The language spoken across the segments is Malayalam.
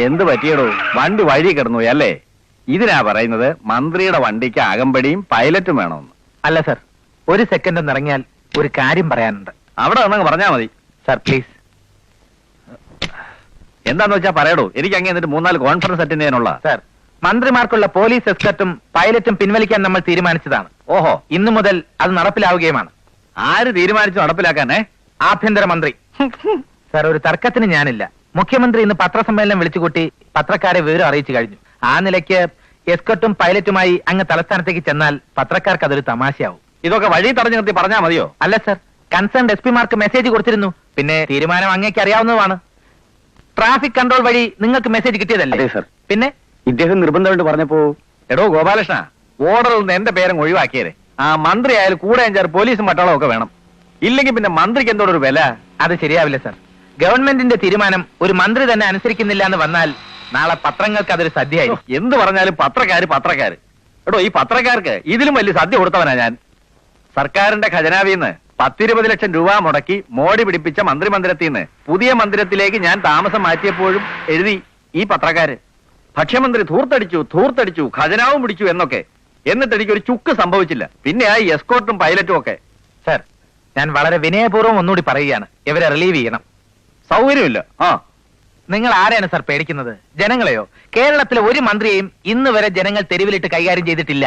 എന്ത് പറ്റിയടോ? വണ്ടി വഴി കിടന്നു അല്ലേ? ഇതിനാ പറയുന്നത് മന്ത്രിയുടെ വണ്ടിക്ക് അകമ്പടിയും പൈലറ്റും വേണമെന്ന്. അല്ല സർ, ഒരു സെക്കൻഡ് ഒന്ന് ഇറങ്ങിയാൽ ഒരു കാര്യം പറയാനുണ്ട്. അവിടെ വന്നങ്ങ് പറഞ്ഞാ മതി. Sir please. എന്താന്ന് വെച്ചാ പറയടോ. എനിക്ക് അങ്ങ് എന്നിട്ട് 3-4 കോൺഫറൻസ് അറ്റൻഡ് ചെയ്യാനുള്ള. സർ, മന്ത്രിമാർക്കുള്ള പോലീസ് എസ്കർട്ടും പൈലറ്റും പിൻവലിക്കാൻ നമ്മൾ തീരുമാനിച്ചതാണ്. ഓഹോ, ഇന്നു മുതൽ അത് നടപ്പിലാവുകയുമാണ്. ആര് തീരുമാനിച്ചു നടപ്പിലാക്കാനേ? ആഭ്യന്തരമന്ത്രി. സർ, ഒരു തർക്കത്തിന് ഞാനില്ല. മുഖ്യമന്ത്രി ഇന്ന് പത്രസമ്മേളനം വിളിച്ചുകൂട്ടി പത്രക്കാരെ വിവരം അറിയിച്ചു കഴിഞ്ഞു. ആ നിലയ്ക്ക് എസ്കർട്ടും പൈലറ്റുമായി അങ്ങ് തലസ്ഥാനത്തേക്ക് ചെന്നാൽ പത്രക്കാർക്ക് അതൊരു തമാശയാവും. ഇതൊക്കെ വഴി തടഞ്ഞു നിർത്തി പറഞ്ഞാൽ മതിയോ? അല്ല സർ, കൺസേൺ എസ് പിമാർക്ക് മെസ്സേജ് കൊടുത്തിരുന്നു. പിന്നെ തീരുമാനം അങ്ങേക്ക് അറിയാവുന്നതാണ്. ട്രാഫിക് കൺട്രോൾ വഴി നിങ്ങൾക്ക് മെസ്സേജ് കിട്ടിയതല്ലേ? സർ. പിന്നെ ഇദ്ദേഹം നിർബന്ധമായിട്ട് പറഞ്ഞപ്പോ, എടോ ഗോപാലകൃഷ്ണ, ഓർഡറിൽ നിന്ന് എന്റെ പേരും ഒഴിവാക്കിയതേ. ആ മന്ത്രി ആയാലും കൂടെ 5-6 പോലീസും പട്ടാളവും ഒക്കെ വേണം. ഇല്ലെങ്കിൽ പിന്നെ മന്ത്രിക്ക് എന്തോടൊരു വില? അത് ശരിയാവില്ല സർ. ഗവൺമെന്റിന്റെ തീരുമാനം ഒരു മന്ത്രി തന്നെ അനുസരിക്കുന്നില്ല എന്ന് വന്നാൽ നാളെ പത്രങ്ങൾക്ക് അതൊരു സദ്യയായി. എന്ത് പറഞ്ഞാലും പത്രക്കാര്. എടോ, ഈ പത്രക്കാർക്ക് ഇതിലും വലിയ സദ്യ കൊടുത്തവനാ ഞാൻ. സർക്കാരിന്റെ ഖജനാവിന്ന് 10-20 ലക്ഷം രൂപ മുടക്കി മോടി പിടിപ്പിച്ച മന്ത്രിമന്ദിരത്തിൽ നിന്ന് പുതിയ മന്ദിരത്തിലേക്ക് ഞാൻ താമസം മാറ്റിയപ്പോഴും എഴുതി ഈ പത്രക്കാര്, ഭക്ഷ്യമന്ത്രി ധൂർത്തടിച്ചു, ഖജനാവും പിടിച്ചു എന്നൊക്കെ. എന്നിട്ട് എനിക്കൊരു ചുക്ക് സംഭവിച്ചില്ല. പിന്നെ ആ എസ്കോർട്ടും പൈലറ്റും ഒക്കെ. സർ, ഞാൻ വളരെ വിനയപൂർവ്വം ഒന്നുകൂടി പറയുകയാണ്, ഇവരെ റിലീവ് ചെയ്യണം. സൗകര്യമില്ല. നിങ്ങൾ ആരെയാണ് സർ പേടിക്കുന്നത്? ജനങ്ങളെയോ? കേരളത്തിലെ ഒരു മന്ത്രിയെയും ഇന്ന് വരെ ജനങ്ങൾ തെരുവിലിട്ട് കൈകാര്യം ചെയ്തിട്ടില്ല.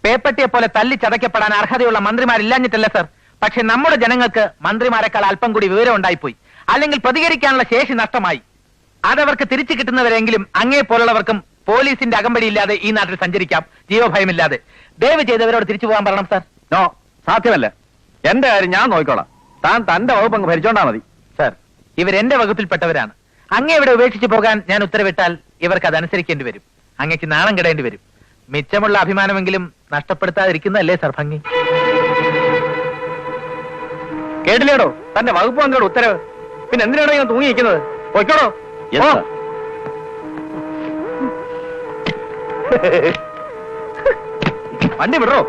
പേപ്പട്ടിയെ പോലെ തല്ലി ചതയ്ക്കപ്പെടാൻ അർഹതയുള്ള മന്ത്രിമാരില്ലാഞ്ഞിട്ടല്ല സർ. പക്ഷെ നമ്മുടെ ജനങ്ങൾക്ക് മന്ത്രിമാരെക്കാൾ അല്പം കൂടി വിവരം ഉണ്ടായിപ്പോയി. അല്ലെങ്കിൽ പ്രതികരിക്കാനുള്ള ശേഷി നഷ്ടമായി. അതവർക്ക് തിരിച്ചു കിട്ടുന്നവരെങ്കിലും അങ്ങേ പോലുള്ളവർക്കും പോലീസിന്റെ അകമ്പടിയില്ലാതെ ഈ നാട്ടിൽ സഞ്ചരിക്കാം, ജീവഭയമില്ലാതെ. ദയവ് ചെയ്തവരോട് തിരിച്ചു പോകാൻ പറയണം സർ. നോ, സാധ്യമല്ല. എന്റെ കാര്യം ഞാൻ നോക്കിക്കോളാം. താൻ തന്റെ വകുപ്പ് അങ്ങ് ഭരിച്ചോണ്ടാ മതി. സർ, ഇവരെന്റെ വകുപ്പിൽപ്പെട്ടവരാണ്. അങ്ങേ ഇവിടെ ഉപേക്ഷിച്ചു പോകാൻ ഞാൻ ഉത്തരവിട്ടാൽ ഇവർക്ക് അതനുസരിക്കേണ്ടി വരും. അങ്ങേക്ക് നാണം കിടേണ്ടി വരും. മിച്ചമുള്ള അഭിമാനമെങ്കിലും നഷ്ടപ്പെടുത്താതിരിക്കുന്നതല്ലേ സർ ഭംഗി? കേട്ടില്ലേടോ തന്റെ വകുപ്പ് മന്ത്രിയുടെ ഉത്തരവ്? പിന്നെ എന്തിനാണോ ഞാൻ തൂങ്ങിയിരിക്കുന്നത്? പോയിക്കോടോ. വണ്ടി വിടറോ.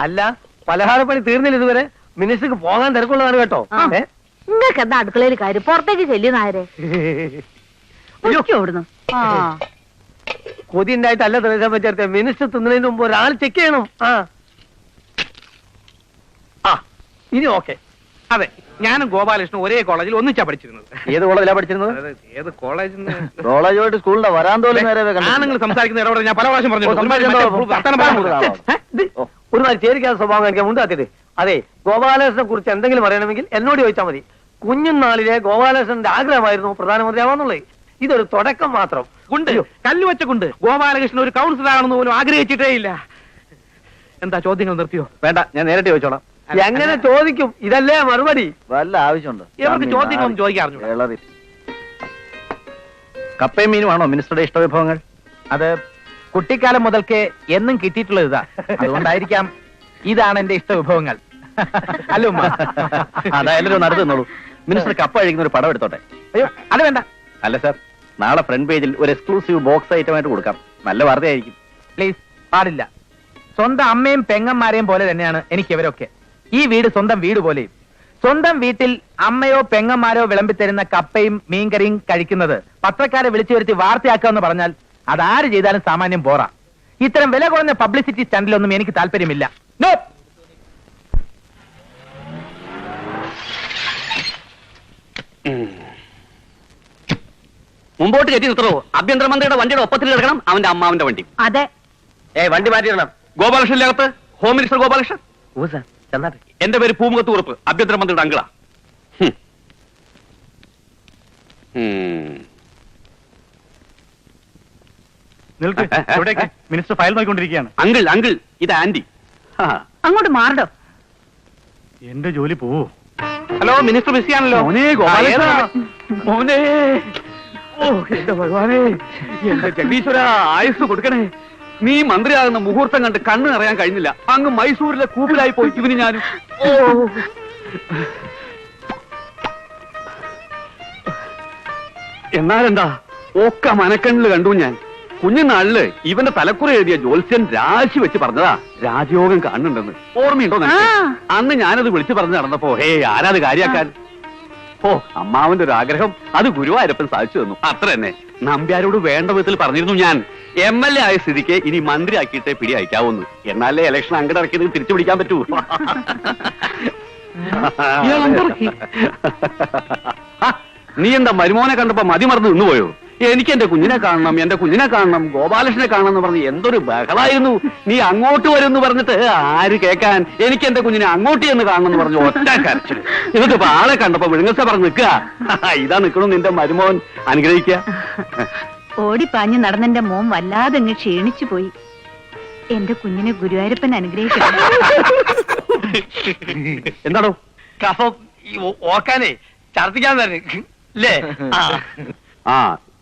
അല്ല, പലഹാരപ്പണി തീർന്നില്ല ഇതുവരെ. മിനിസ്റ്റർക്ക് പോകാൻ തിരക്കുള്ളതാണ് കേട്ടോ. നിങ്ങൾക്ക് എന്താ അടുക്കളയിൽ കാര്യം? പുറത്തേക്ക് ചെല്ലുന്നാരെ ഓടുന്നു. കൊതി ഉണ്ടായിട്ടല്ല തെരേസ ചേർത്തെ. മിനിസ്റ്റർ തിന്നതിന് മുമ്പ് ഒരാൾ ചെക്ക് ചെയ്യണം. ഇനി ഓക്കെ. അതെ, ഞാനും ഗോപാലകൃഷ്ണൻ ഒരേ കോളേജിൽ ഒന്നിച്ചാ പഠിച്ചിരുന്നത്. ഏത് കോളേജിലാ പഠിച്ചിരുന്നത്? ഏത് കോളേജിൽ? കോളേജുമായിട്ട് സ്കൂളിന്റെ വരാന്തോലും നിങ്ങൾ സംസാരിക്കുന്ന ഇടപെടൽ ഞാൻ പല പ്രാവശ്യം പറഞ്ഞു. ഒരുമാതിരി ചേരിക്കാത്ത സ്വഭാവം എനിക്ക് ഉണ്ടാക്കിയത്. അതെ, ഗോപാലകൃഷ്ണനെ കുറിച്ച് എന്തെങ്കിലും അറിയണമെങ്കിൽ എന്നോട് ചോദിച്ചാൽ മതി. കുഞ്ഞുനാളിലെ ഗോപാലകൃഷ്ണന്റെ ആഗ്രഹമായിരുന്നു പ്രധാനമന്ത്രി ആവാന്നുള്ളത്. ഇതൊരു തുടക്കം മാത്രം. കുണ്ട്, കല്ലുവച്ച കുണ്ട്. ഗോപാലകൃഷ്ണൻ ഒരു കൗൺസിലർ ആണെന്ന് പോലും ആഗ്രഹിച്ചിട്ടേ ഇല്ല. എന്താ ചോദ്യങ്ങൾ നിർത്തിയോ? വേണ്ട, ഞാൻ നേരിട്ട് ചോദിച്ചോളാം. എങ്ങനെ ചോദിക്കും? ഇതല്ലേ മറുപടി. വല്ല ആവശ്യമുണ്ട്? ഇവർക്ക് ചോദ്യങ്ങളൊന്നും ചോദിക്കാറുണ്ട്. കപ്പയും മീനുമാണോ മിനിസ്റ്ററുടെ ഇഷ്ടവിഭവങ്ങൾ? അത് കുട്ടിക്കാലം മുതൽക്കേ എന്നും കിട്ടിയിട്ടുള്ളത് ഇതാ. അതുകൊണ്ടായിരിക്കാം ഇതാണ് എന്റെ ഇഷ്ടവിഭവങ്ങൾ. അല്ലോ അതായാലും നടന്നു തന്നോളൂ. മിനിസ്റ്റർ കപ്പ കഴിക്കുന്ന ഒരു പടം എടുത്തോട്ടെ. അയ്യോ, അത് വേണ്ട. അല്ല സാർ, നാളെ ഫ്രണ്ട് പേജിൽ ഒരു എക്സ്ക്ലൂസീവ് ബോക്സ് ഐറ്റമായിട്ട് കൊടുക്കാം. നല്ല വാർത്തയായിരിക്കും. പ്ലീസ്, പാടില്ല. സ്വന്തം അമ്മയും പെങ്ങന്മാരെയും പോലെ തന്നെയാണ് എനിക്ക് ഇവരൊക്കെ. ഈ വീട് സ്വന്തം വീട് പോലെയും. സ്വന്തം വീട്ടിൽ അമ്മയോ പെങ്ങന്മാരോ വിളമ്പിത്തരുന്ന കപ്പയും മീൻകറിയും കഴിക്കുന്നത് പത്രക്കാരെ വിളിച്ചു വരുത്തി വാർത്തയാക്കുക എന്ന് പറഞ്ഞാൽ അതാര് ചെയ്താലും സാമാന്യം പോറാ. ഇത്തരം വില കുറഞ്ഞ പബ്ലിസിറ്റി സ്റ്റണ്ടിലൊന്നും എനിക്ക് താല്പര്യമില്ല. നോ. മുമ്പോട്ട് കയറ്റി നിർത്തണോ? ആഭ്യന്തരമന്ത്രിയുടെ വണ്ടിയുടെ ഒപ്പത്തിൽ കിടക്കണം അവന്റെ അമ്മാവന്റെ വണ്ടി. അതെ, വണ്ടി മാറ്റിയിടണം. ഗോപാലകൃഷ്ണനകത്ത് ഹോം മിനിസ്റ്റർ ഗോപാലകൃഷ്ണൻ. എന്റെ പേര് പൂമുഖത്ത് ഉറപ്പ്, ആഭ്യന്തരമന്ത്രിയുടെ അങ്കിളാ. മിനിസ്റ്റർ ഫയൽ നോക്കിക്കൊണ്ടിരിക്കുകയാണ്. അങ്കിൾ അങ്കിൾ, ഇത് ആന്റി. അങ്ങോട്ട് മാറണ്ടോ? എന്റെ ജോലി പോവോ? Hello, minister ബിസിയാണല്ലോ. മോനെ, ഓ എന്റെ ഭഗവാനെ, എന്റെ ജഗദീശ്വര, ആയുസ് കൊടുക്കണേ. നീ മന്ത്രിയാകുന്ന മുഹൂർത്തം കണ്ട് കണ്ണ് നിറയാൻ കഴിഞ്ഞില്ല. അങ്ങ് മൈസൂരിലെ കൂപ്പിലായി പോയി ഇവന് ഞാനും. എന്നാലെന്താ, ഒക്കെ മനക്കണ്ണിൽ കണ്ടു ഞാൻ. കുഞ്ഞുനാളില് ഇവന്റെ തലക്കുറ എഴുതിയ ജ്യോത്സ്യൻ രാശി വെച്ച് പറഞ്ഞതാ രാജയോഗം കാണുന്നുണ്ടെന്ന്. ഓർമ്മയുണ്ടോ നിനക്ക്? അന്ന് ഞാനത് വിളിച്ചു പറഞ്ഞു നടന്നപ്പോ ആരാത് കാര്യാക്കാൻ. ഓ, അമ്മാവന്റെ ഒരു ആഗ്രഹം അത് ഗുരുവായൂരപ്പൻ സാധിച്ചു തന്നു, അത്ര തന്നെ. നമ്പ്യാരോട് വേണ്ട വിധത്തിൽ പറഞ്ഞിരുന്നു ഞാൻ, MLA ആയ സ്ഥിതിക്ക് ഇനി മന്ത്രി ആക്കിയിട്ടേ പിടി അയക്കാവൂന്ന്. എന്നാലേ ഇലക്ഷൻ അങ്കടക്കിയത് തിരിച്ചു പിടിക്കാൻ പറ്റൂ. നീ എന്താ മരുമോനെ കണ്ടപ്പോ മതി മറന്ന് നിന്നുപോയോ? എനിക്ക് എന്റെ കുഞ്ഞിനെ കാണണം, എന്റെ കുഞ്ഞിനെ കാണണം, ഗോപാലകൃഷ്ണനെ കാണണം എന്ന് പറഞ്ഞ് എന്തൊരു ബഹളായിരുന്നു. നീ അങ്ങോട്ട് വരുമെന്ന് പറഞ്ഞിട്ട് ആര് കേൾക്കാൻ? എനിക്ക് എന്റെ കുഞ്ഞിനെ അങ്ങോട്ട് എന്ന് കാണണം എന്ന് പറഞ്ഞു ഒറ്റ കരച്ചില്. എന്നിട്ട് ആളെ കണ്ടപ്പോ വിഴുങ്ങസ പറഞ്ഞ് നിൽക്കുക. ഇതാ നിൽക്കണു നിന്റെ മരുമോൻ, അനുഗ്രഹിക്കുക. ഓടിപ്പാഞ്ഞ് നടന്നെന്റെ മോൻ വല്ലാതെ അങ്ങ് ക്ഷീണിച്ചു പോയി. എന്റെ കുഞ്ഞിനെ ഗുരുവായൂരപ്പൻ അനുഗ്രഹിക്കണം. എന്താണോ കഫം ഓക്കാനേ ഛർദിക്കാൻ തരുന്നേ. ആ,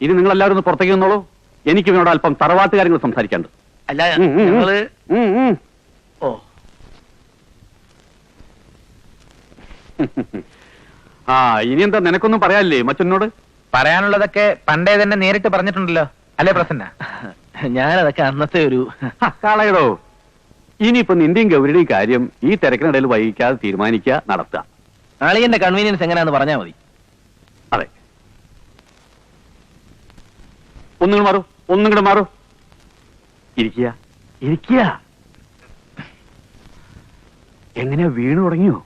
ഇനി നിങ്ങൾ എല്ലാവരും ഒന്ന് പുറത്തേക്ക് നിന്നോളൂ. എനിക്ക് ഇവനോട് അല്പം തറവാട്ട് കാര്യങ്ങൾ സംസാരിക്കാണ്ട്. അല്ല നിങ്ങള് ഓ ആ, ഇനി എന്താ നിനക്കൊന്നും പറയാനില്ലേ മച്ചനോട്? പറയാനുള്ളതൊക്കെ പണ്ടേ തന്നെ നേരിട്ട് പറഞ്ഞിട്ടുണ്ടല്ലോ, അല്ലേ പ്രസന്ന? ഞാനതൊക്കെ അന്നത്തെ ഒരു കളയടോ. ഇനിയിപ്പോ നിന്റെയും ഗൗരിയുടെയും കാര്യം ഈ തിരക്കിനിടയിൽ വൈകിക്കാതെ തീരുമാനിക്കുക, നടത്തുക. അളിയന്റെ കൺവീനിയൻസ് എങ്ങനെയാന്ന് പറഞ്ഞാൽ മതി. അതെ, ഒന്നുകൂടെ മാറൂ, ഒന്നുകൂടെ മാറൂ. ഇരിക്കുക, ഇരിക്കുക. എങ്ങനെയാ വീണു തുടങ്ങിയോ?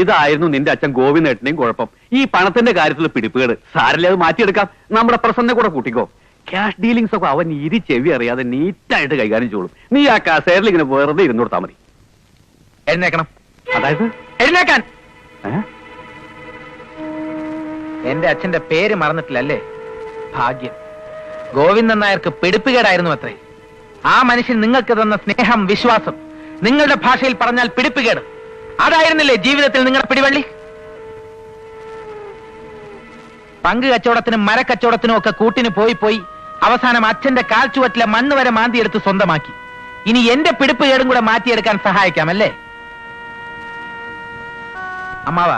ഇതായിരുന്നു നിന്റെ അച്ഛൻ ഗോവിന്ദേട്ടനെയും കുഴപ്പം. ഈ പണത്തിന്റെ കാര്യത്തിൽ പിടിപ്പുകേട്. സാരല്ലേ, അത് മാറ്റിയെടുക്കാം. നമ്മുടെ പ്രസന്നെ കൂടെ കൂട്ടിക്കോ. ക്യാഷ് ഡീലിങ്സ് ഒക്കെ അവൻ ഇരി ചെവി അറിയാതെ നീറ്റായിട്ട് കൈകാര്യം ചെയ്യും. നീ ആ കസേരയിൽ ഇങ്ങനെ വെറുതെ ഇരുന്ന് കൊടുത്താൽ മതി. എഴുന്നേക്കണം. അതായത് എഴുന്നേക്കാൻ. എന്റെ അച്ഛന്റെ പേര് മറന്നിട്ടില്ലല്ലേ? ഭാഗ്യം. ഗോവിന്ദൻ നായർക്ക് പിടിപ്പുകേടായിരുന്നു അത്രേ. ആ മനുഷ്യൻ നിങ്ങൾക്ക് തന്ന സ്നേഹം, വിശ്വാസം, നിങ്ങളുടെ ഭാഷയിൽ പറഞ്ഞാൽ പിടിപ്പുകേട്, അതായിരുന്നില്ലേ ജീവിതത്തിൽ നിങ്ങളുടെ പിടിവള്ളി? പങ്ക് കച്ചവടത്തിനും മരക്കച്ചവടത്തിനും ഒക്കെ കൂട്ടിന് പോയി അവസാനം അച്ഛന്റെ കാൽച്ചുവറ്റിലെ മണ്ണ് വരെ മാന്തിയെടുത്ത് സ്വന്തമാക്കി. ഇനി എന്റെ പിടിപ്പുകേടും കൂടെ മാറ്റിയെടുക്കാൻ സഹായിക്കാമല്ലേ? അമ്മാവ,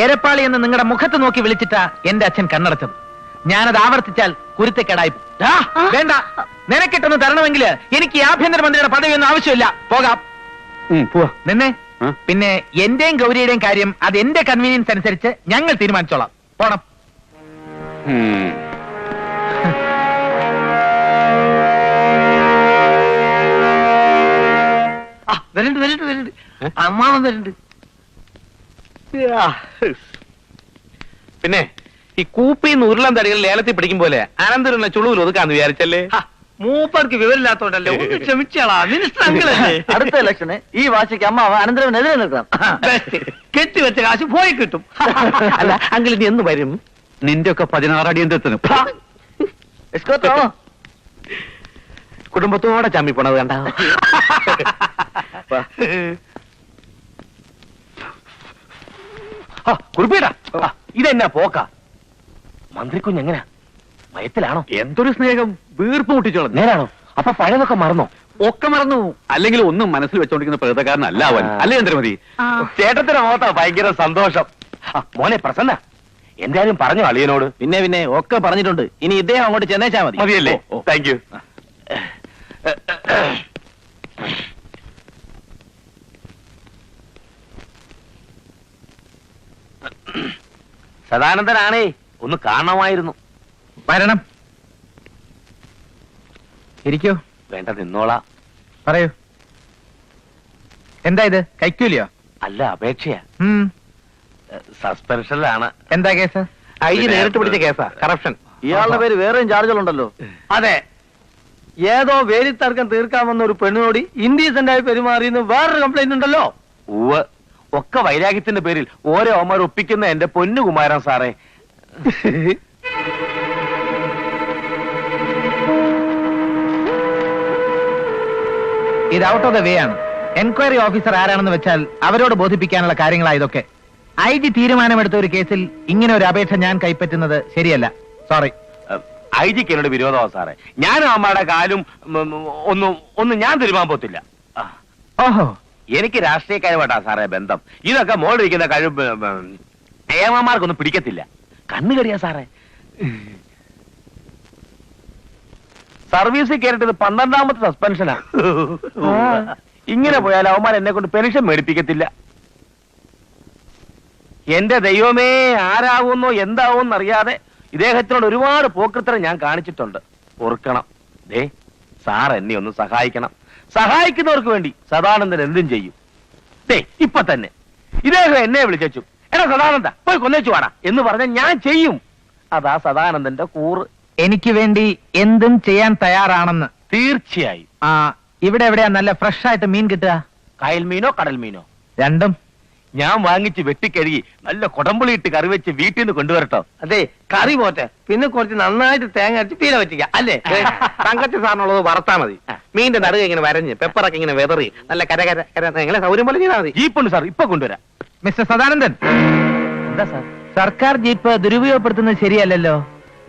ഏരപ്പാളി എന്ന് നിങ്ങളുടെ മുഖത്ത് നോക്കി വിളിച്ചിട്ടാ എന്റെ അച്ഛൻ കണ്ണടച്ചത്. ഞാനത് ആവർത്തിച്ചാൽ കുരുത്തക്കേടായി വേണ്ട. നിനക്കിട്ടൊന്ന് തരണമെങ്കിൽ എനിക്ക് ആഭ്യന്തരമന്ത്രിയുടെ പദവിയൊന്നും ആവശ്യമില്ല. പോകാം. നിന്നെ പിന്നെ എന്റെയും ഗൗരിയുടെയും കാര്യം അത് എന്റെ കൺവീനിയൻസ് അനുസരിച്ച് ഞങ്ങൾ തീരുമാനിച്ചോളാം. പോണം. വരുന്നുണ്ട് അമ്മാവൻ വരുന്നുണ്ട്. പിന്നെ ഈ കൂപ്പിന്ന് ഉരുളൻ തടികൾ ലേലത്തിൽ പിടിക്കും പോലെ അനന്തരനെ ചുളുവിൽ ഒതുക്കാന്ന് വിചാരിച്ചല്ലേ? മൂപ്പർക്ക് വിവരമില്ലാത്തോണ്ടല്ലേ, ഒന്ന് ക്ഷമിച്ചാളാ. മിനിസ്റ്റർ അങ്കിളല്ലേ? അടുത്ത ഇലക്ഷന് ഈ വാശിക്ക് അമ്മാവ അനന്തരവനെതിരെ നിൽക്കണം. കെട്ടിവെച്ച കാശ് പോയി കിട്ടും. അല്ല അങ്കിൾ ഇനി എന്ന് വരും? നിന്റെ ഒക്കെ 16 അടിയന്തരത്തിനും കുടുംബത്തോടെ ചമ്മി പോണത് കണ്ട. കുറിപ്പീടാ, ഇതെന്നാ പോക്ക? മന്ത്രിക്കുഞ്ഞ് എങ്ങനെയാ? മയത്തിലാണോ? എന്തൊരു സ്നേഹം, വീർപ്പ് മുട്ടിച്ചോളൂ. നേരാണോ? അപ്പൊ പഴയതൊക്കെ മറന്നോ? ഒക്കെ മറന്നു. അല്ലെങ്കിൽ ഒന്നും മനസ്സിൽ വെച്ചോണ്ടിരിക്കുന്ന പ്രേതക്കാരനല്ല അവൻ. അല്ലേ ചന്ദ്രമതി? ചേട്ടത്തിന്റെ മുഖത്താ ഭയങ്കര സന്തോഷം. മോനെ പ്രസന്ന, എന്തായാലും പറഞ്ഞു അളിയനോട്. പിന്നെ ഒക്കെ പറഞ്ഞിട്ടുണ്ട്. ഇനി ഇദ്ദേഹം അങ്ങോട്ട് ചെന്നേച്ചാ മതി. മതിയല്ലേ? Thank you. സദാനന്ദനാണേ, ഒന്ന് കാണണമായിരുന്നു. വരണം. ഇരിക്കൂ. വേണ്ട, നിന്നോളാ. പറയൂ. എന്താ ഇത്, കൈക്കൂലിയോ? അല്ല, അപേക്ഷയാ. സസ്പെൻഷനിലാണ്. എന്താ കേസ്? ഐ ജി നേരിട്ട് പിടിച്ച കേസാ, കറപ്ഷൻ. ഇയാളുടെ പേര് വേറെയും ചാർജുകളുണ്ടല്ലോ. അതെ, ഏതോ വേലിത്തർക്കം തീർക്കാമെന്ന ഒരു പെണ്ണിനോട് ഇൻഡീസെന്റായി പെരുമാറിയെന്ന് വേറൊരു കംപ്ലൈന്റ് ഉണ്ടല്ലോ. ഉവ്വ്, ഒക്കെ വൈരാഗ്യത്തിന്റെ പേരിൽ ഓരോ അമ്മമാർ ഒപ്പിക്കുന്ന എന്റെ പൊന്നു കുമാരൻ സാറേ. ഇത് ഔട്ട് ഓഫ് ദ വേ ആണ്. എൻക്വയറി ഓഫീസർ ആരാണെന്ന് വെച്ചാൽ അവരോട് ബോധിപ്പിക്കാനുള്ള കാര്യങ്ങളാ ഇതൊക്കെ. ഐ ജി തീരുമാനമെടുത്ത ഒരു കേസിൽ ഇങ്ങനെ ഒരു അപേക്ഷ ഞാൻ കൈപ്പറ്റുന്നത് ശരിയല്ല. സോറി. ഐ ജിക്ക് എന്നോട് വിരോധമാ സാറേ. ഞാനും അമ്മയുടെ കാലും ഒന്നും ഞാൻ തീരുമാനം പോത്തില്ല. ഓഹോ, എനിക്ക് രാഷ്ട്രീയക്കാരുമായിട്ടാ സാറേ ബന്ധം. ഇതൊക്കെ മോളിരിക്കുന്ന കഴിവ് ഏമാർക്കൊന്നും പിടിക്കത്തില്ല. കണ്ണു കടിയാ സാറേ. സർവീസിൽ കയറിട്ടത് 12ാമത്തെ സസ്പെൻഷനാ. ഇങ്ങനെ പോയാൽ അവന്മാർ എന്നെ കൊണ്ട് പെൻഷൻ മേടിപ്പിക്കത്തില്ല. എന്റെ ദൈവമേ, ആരാകുന്നോ എന്താവുമെന്ന് അറിയാതെ ഇദ്ദേഹത്തിനോട് ഒരുപാട് പോക്കൃത്തരം ഞാൻ കാണിച്ചിട്ടുണ്ട്. ഓർക്കണം, ദേ സാർ എന്നെ ഒന്ന് സഹായിക്കണം. സഹായിക്കുന്നവർക്ക് വേണ്ടി സദാനന്ദൻ എന്തും ചെയ്യും. ദേ ഇപ്പൊ തന്നെ ഇദ്ദേഹം എന്നെ വിളിച്ചു, എടാ സദാനന്ദ പോയി കൊന്നേച്ചു വാടാ എന്ന് പറഞ്ഞാൽ ഞാൻ ചെയ്യും. അതാ സദാനന്ദന്റെ കൂറ്. എനിക്ക് വേണ്ടി എന്തും ചെയ്യാൻ തയ്യാറാണെന്ന്. തീർച്ചയായും. ആ, ഇവിടെ എവിടെയാ നല്ല ഫ്രഷ് ആയിട്ട് മീൻ കിട്ടുക? കായൽ മീനോ കടൽ മീനോ? രണ്ടും. ഞാൻ വാങ്ങിച്ച് വെട്ടിക്കഴുകി നല്ല കുടമ്പുളി ഇട്ട് കറി വെച്ച് വീട്ടിൽ നിന്ന് കൊണ്ടുവരട്ടോ. അതെ, കറി പോട്ടെ, പിന്നെ കുറച്ച് നന്നായിട്ട് തേങ്ങ അരച്ച് പീല വെച്ചിക്കാം അല്ലേ? തങ്കച്ച സാറിനുള്ളത് വറുത്താ മതി. മീന്റെ നടുക ഇങ്ങനെ വരഞ്ഞ് പെപ്പറൊക്കെ ഇങ്ങനെ വെതറി നല്ല കര നിങ്ങളെ സൗകര്യം പോലെ ചെയ്താൽ മതി. ജീപ്പുണ്ട് സാർ, ഇപ്പൊ കൊണ്ടുവരാം. മിസ്റ്റർ സദാനന്ദൻ, എന്താ സാർ? സർക്കാർ ജീപ്പ് ദുരുപയോഗപ്പെടുത്തുന്നത് ശരിയല്ലല്ലോ.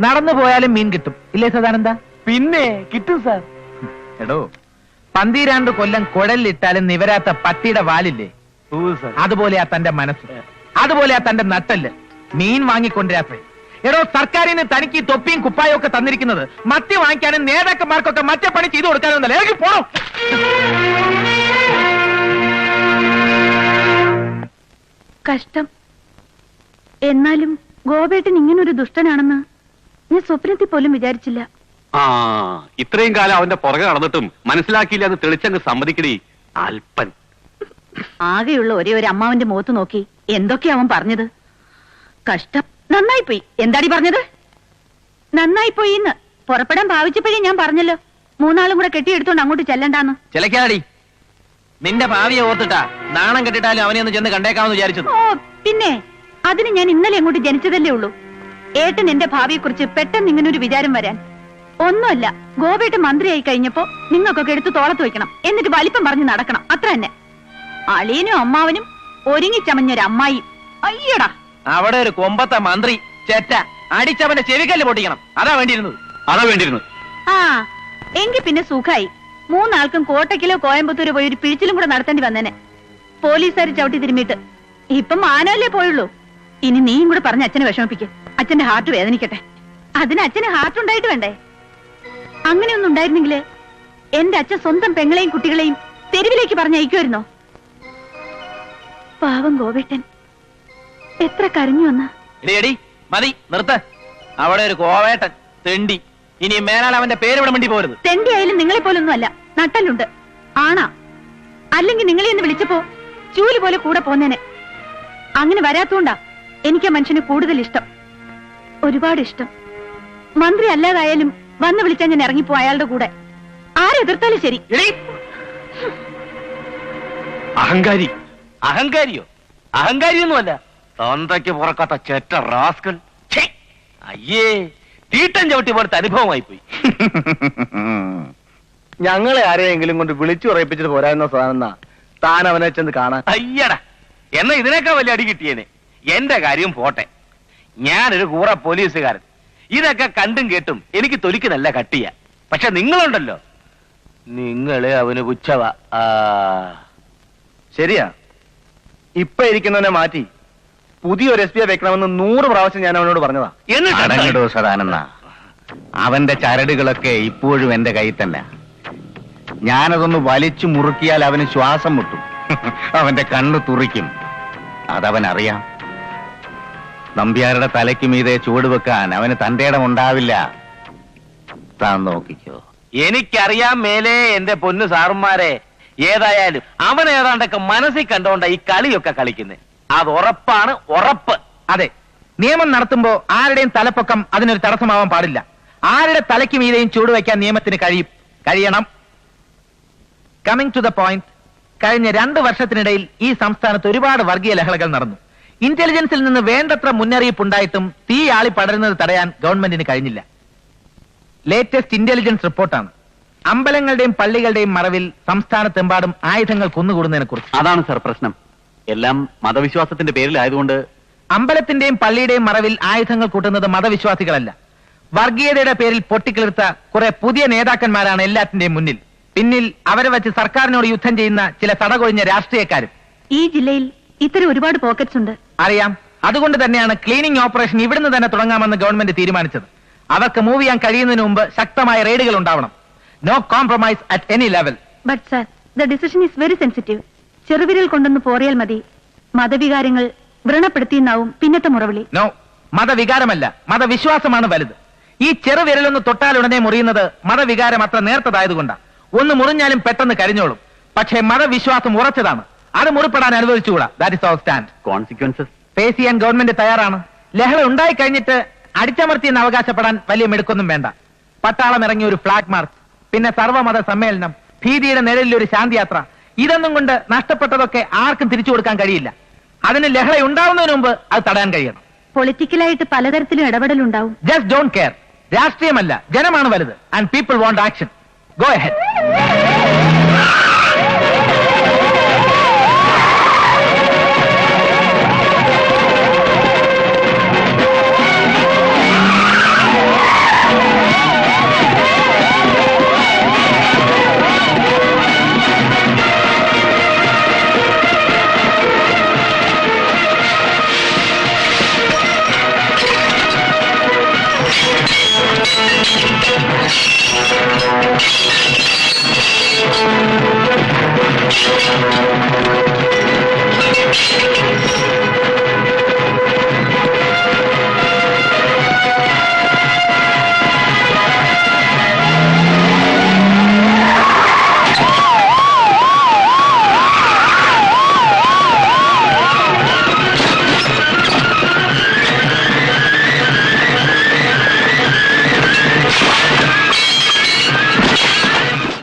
നടന്നു പോയാലും മീൻ കിട്ടും ഇല്ലേ സദാനന്ദ? പിന്നെ കിട്ടും സാർ. എടോ, 12 കൊല്ലം കുഴലിലിട്ടാലും നിവരാത്ത പട്ടിയുടെ വാലില്ലേ, അതുപോലെയാ തന്റെ മനസ്സ്, അതുപോലെയാ തന്റെ നട്ടല്. മീൻ വാങ്ങിക്കൊണ്ടിരാത്രേ. എടോ, സർക്കാരിന് തനിക്ക് ഈ തൊപ്പിയും കുപ്പായും ഒക്കെ തന്നിരിക്കുന്നത് മത്തി വാങ്ങിക്കാനും നേതാക്കന്മാർക്കൊക്കെ മറ്റേ പണി ചെയ്തു കൊടുക്കാനും ഇറങ്ങി പോണം. കഷ്ടം. എന്നാലും ഗോപേട്ടൻ ഇങ്ങനൊരു ദുഷ്ടനാണെന്ന് ഞാൻ സ്വപ്നത്തിൽ പോലും വിചാരിച്ചില്ല. ആ, ഇത്രയും കാലം അവന്റെ പുറകെ നടന്നിട്ടും മനസ്സിലാക്കിയില്ല എന്ന് തെളിച്ചങ്ങ് സമ്മതിക്കടി അല്പൻ. ആകെയുള്ള ഒരേ ഒരു അമ്മാവന്റെ മുഖത്ത് നോക്കി എന്തൊക്കെയാ അവൻ പറഞ്ഞത്. കഷ്ടം. നന്നായിപ്പോയി. എന്താടി പറഞ്ഞത്? നന്നായിപ്പോയി എന്ന് പുറപ്പെടാൻ ഭാവിച്ചപ്പോഴേ ഞാൻ പറഞ്ഞല്ലോ, 3 കൂടെ കെട്ടിയെടുത്തോണ്ട് അങ്ങോട്ട് ചെല്ലണ്ടാന്ന്. ചിലക്കാടി, നിന്റെ ഭാവിയെ ഓർത്തിട്ടാ നാണം കെട്ടിട്ടാലും അവനെ ഒന്ന് ചെന്ന് കണ്ടേക്കാമെന്ന് വിചാരിച്ചത്. ഓ പിന്നെ, അതിന് ഞാൻ ഇന്നലെ അങ്ങോട്ട് ജനിച്ചതല്ലേ ഉള്ളൂ. ഏട്ടൻ എന്റെ ഭാവിയെ കുറിച്ച് പെട്ടെന്ന് ഇങ്ങനൊരു വിചാരം വരാൻ ഒന്നുമല്ല. ഗോപേട്ടൻ മന്ത്രിയായി കഴിഞ്ഞപ്പോ നിങ്ങൾക്കൊക്കെ എടുത്ത് തോളത്ത് വെക്കണം, എന്നിട്ട് വലിപ്പം പറഞ്ഞ് നടക്കണം, അത്ര തന്നെ. അളിയനും അമ്മാവനും ഒരുങ്ങിച്ചമഞ്ഞൊരു അമ്മായി. അയ്യടാ, അവിടെ ഒരു കൊമ്പത്തെ മന്ത്രി ചേറ്റ അടിച്ചവന്റെ ചെവിക്കല്ല് പൊട്ടിക്കണം. അതാ വേണ്ടിയിരുന്നത്. ആ, എങ്കി പിന്നെ സുഖായി. 3 ആൾക്കും കോട്ടയ്ക്കലോ കോയമ്പത്തൂരോ പോയി ഒരു പിഴിച്ചിലും കൂടെ നടത്തേണ്ടി വന്നേനെ. പോലീസുകാർ ചവിട്ടി തിരുമ്മിട്ട്. ഇപ്പം മാനല്ലേ പോയുള്ളൂ. ഇനി നീയും കൂടെ പറഞ്ഞ് അച്ഛനെ വിഷമിപ്പിക്കും. അച്ഛന്റെ ഹാർട്ട് വേദനിക്കട്ടെ. അതിന് അച്ഛന് ഹാർട്ട് ഉണ്ടായിട്ട് വേണ്ടേ? അങ്ങനെയൊന്നും ഉണ്ടായിരുന്നെങ്കില് എന്റെ അച്ഛൻ സ്വന്തം പെങ്ങളെയും കുട്ടികളെയും തെരുവിലേക്ക് പറഞ്ഞയക്കുമായിരുന്നോ? പാവം ഗോപേട്ടൻ എത്ര കരഞ്ഞു വന്ന. എടി മതി, നിർത്ത്. അവിടെ ഒരു കോവേട്ടൻ തെണ്ടി. ഇനി മേലാൽ അവന്റെ പേര് ഇവിടെ മിണ്ടി പോരുത്. തെണ്ടി ആയാലും നിങ്ങളെ പോലൊന്നും അല്ല, നട്ടലുണ്ട്, ആണാ. അല്ലെങ്കിൽ നിങ്ങളെ ഒന്ന് വിളിച്ചപ്പോ ചൂല് പോലെ കൂടെ പോന്നേനെ. അങ്ങനെ വരാത്തോണ്ടാ എനിക്ക് ആ മനുഷ്യന് കൂടുതൽ ഇഷ്ടം, ഒരുപാട് ഇഷ്ടം. മന്ത്രി അല്ലാതായാലും വന്ന് വിളിച്ചാൽ ഞാൻ ഇറങ്ങിപ്പോ അയാളുടെ കൂടെ. ആരെതിർത്താലും ശരി. അഹങ്കാരി. അഹങ്കാരിയോ? അഹങ്കാരിയൊന്നുമല്ല, തന്തയ്ക്ക് പുറക്കാത്ത ചെറ്റ റാസ്കൽ. അയ്യേ, തീട്ടൻ ചവിട്ടി പോലത്തെ അനുഭവമായി പോയി. ഞങ്ങളെ ആരെയെങ്കിലും കൊണ്ട് വിളിച്ചു ഉറപ്പിച്ചിട്ട് പോരായിരുന്ന സാധനം താൻ അവനെ ചെന്ന് കാണാൻ. അയ്യടാ, എന്നാ ഇതിനേക്കാൾ വലിയ അടി കിട്ടിയേനെ. എന്റെ കാര്യം പോട്ടെ, ഞാനൊരു കൂറ പോലീസുകാരൻ. ഇതൊക്കെ കണ്ടും കേട്ടും എനിക്ക് തൊലിക്ക് നല്ല കട്ടിയ. പക്ഷെ നിങ്ങളുണ്ടല്ലോ, നിങ്ങള് അവന് പുച്ഛവ. ശരിയാ, ഇപ്പൊ ഇരിക്കുന്നവനെ മാറ്റി പുതിയൊരു SP വെക്കണമെന്ന് 100 പ്രാവശ്യം ഞാൻ അവനോട് പറഞ്ഞതാ. അടങ്ങടോ സദാനന്ദ, അവന്റെ ചരടുകളൊക്കെ ഇപ്പോഴും എന്റെ കയ്യിൽ തന്നെ. ഞാനതൊന്ന് വലിച്ചു മുറുക്കിയാൽ അവന് ശ്വാസം മുട്ടും, അവന്റെ കണ്ണ് തുറിക്കും. അതവനറിയാം. നമ്പ്യാരുടെ തലയ്ക്ക് മീതെ ചുവടുവെക്കാൻ അവന് തന്റെ ഇടം ഉണ്ടാവില്ല. താൻ നോക്കിക്കോ. എനിക്കറിയാൻ മേലേ എന്റെ പൊന്നു സാറുമാരെ. ഏതായാലും അവൻ ഏതാണ്ടൊക്കെ മനസ്സിൽ കണ്ടോണ്ട ഈ കളിയൊക്കെ കളിക്കുന്നത്. അത് ഉറപ്പാണ്, ഉറപ്പ്. അതെ, നിയമം നടത്തുമ്പോ ആരുടെയും തലപ്പൊക്കം അതിനൊരു തടസ്സമാവാൻ പാടില്ല. ആരുടെ തലയ്ക്ക് മീതെയും ചൂടുവയ്ക്കാൻ നിയമത്തിന് കഴിയണം. കമ്മിങ് ടു ദ പോയിന്റ്, കഴിഞ്ഞ 2 വർഷത്തിനിടയിൽ ഈ സംസ്ഥാനത്ത് ഒരുപാട് വർഗീയ ലഹളകൾ നടന്നു. ഇന്റലിജൻസിൽ നിന്ന് വേണ്ടത്ര മുന്നറിയിപ്പ് ഉണ്ടായിട്ടും തീ ആളി പടരുന്നത് തടയാൻ ഗവൺമെന്റിന് കഴിഞ്ഞില്ല. ലേറ്റസ്റ്റ് ഇന്റലിജൻസ് റിപ്പോർട്ടാണ്. അമ്പലങ്ങളുടെയും പള്ളികളുടെയും മറവിൽ സംസ്ഥാനത്തെമ്പാടും ആയുധങ്ങൾ കുന്നുകൂടുന്നതിനെ കുറിച്ച്. അതാണ് സർ പ്രശ്നം. എല്ലാം മതവിശ്വാസത്തിന്റെ പേരിലായതുകൊണ്ട്. അമ്പലത്തിന്റെയും പള്ളിയുടെയും മറവിൽ ആയുധങ്ങൾ കൂട്ടുന്നത് മതവിശ്വാസികളല്ല, വർഗീയതയുടെ പേരിൽ പൊട്ടിക്കിളിർത്ത കുറെ പുതിയ നേതാക്കന്മാരാണ് എല്ലാത്തിന്റെയും മുന്നിൽ. പിന്നിൽ അവരെ വെച്ച് സർക്കാരിനോട് യുദ്ധം ചെയ്യുന്ന ചില തടകൊഴിഞ്ഞ രാഷ്ട്രീയക്കാരും. ഈ ജില്ലയിൽ ഇത്തരം ഒരുപാട് പോക്കറ്റ്സ് ഉണ്ട്. അറിയാം. അതുകൊണ്ട് തന്നെയാണ് ക്ലീനിങ് ഓപ്പറേഷൻ ഇവിടുന്ന് തന്നെ തുടങ്ങാമെന്ന് ഗവൺമെന്റ് തീരുമാനിച്ചത്. അവർക്ക് മൂവ് ചെയ്യാൻ കഴിയുന്നതിന് മുമ്പ് ശക്തമായ റെയ്ഡുകൾ ഉണ്ടാവണം. No compromise at any level. But sir, the decision is very sensitive. ചെറുവിരൽ കൊണ്ടൊന്ന് പോറിയാൽ മതി. മതവികാരങ്ങൾ വ്രണപ്പെടുത്തിയെന്നാവും പിന്നത്തെ മുറവിളി. നോ, മതവികാരമല്ല, മതവിശ്വാസമാണ് വലുത്. ഈ ചെറുവിരലൊന്ന് തൊട്ടാൽ ഉടനെ മുറിയുന്നത് മതവികാരം അത്ര നേർത്തതായതുകൊണ്ടാണ്. ഒന്ന് മുറിഞ്ഞാലും പെട്ടെന്ന് കരിഞ്ഞോളും. പക്ഷേ മതവിശ്വാസം ഉറച്ചതാണ്. അത് മുറിപ്പെടാൻ അനുവദിച്ചുകൂടാ. That is our stand. Consequences face ചെയ്യാൻ ഗവൺമെന്റ് തയ്യാറാണ്. ലഹള ഉണ്ടായി കഴിഞ്ഞിട്ട് അടിച്ചമർത്തിയെന്ന് അവകാശപ്പെടാൻ വലിയ മിടുക്കൊന്നും വേണ്ട. പട്ടാളം ഇറങ്ങിയ ഒരു ഫ്ലാഗ് മാർച്ച്, പിന്നെ സർവ്വമത സമ്മേളനം, ഭീതിയുടെ നിഴലിൽ ഒരു ശാന്തിയാത്ര, ഇതൊന്നും കൊണ്ട് നഷ്ടപ്പെട്ടതൊക്കെ ആർക്കും തിരിച്ചു കൊടുക്കാൻ കഴിയില്ല. അതിന് ലഹള ഉണ്ടാവുന്നതിന് മുമ്പ് അത് തടയാൻ കഴിയണം. പൊളിറ്റിക്കലായിട്ട് പലതരത്തിലും ഇടപെടലുണ്ടാവും. Just don't care. രാഷ്ട്രീയമല്ല, ജനമാണ് വലുത്. And people want action. Go ahead.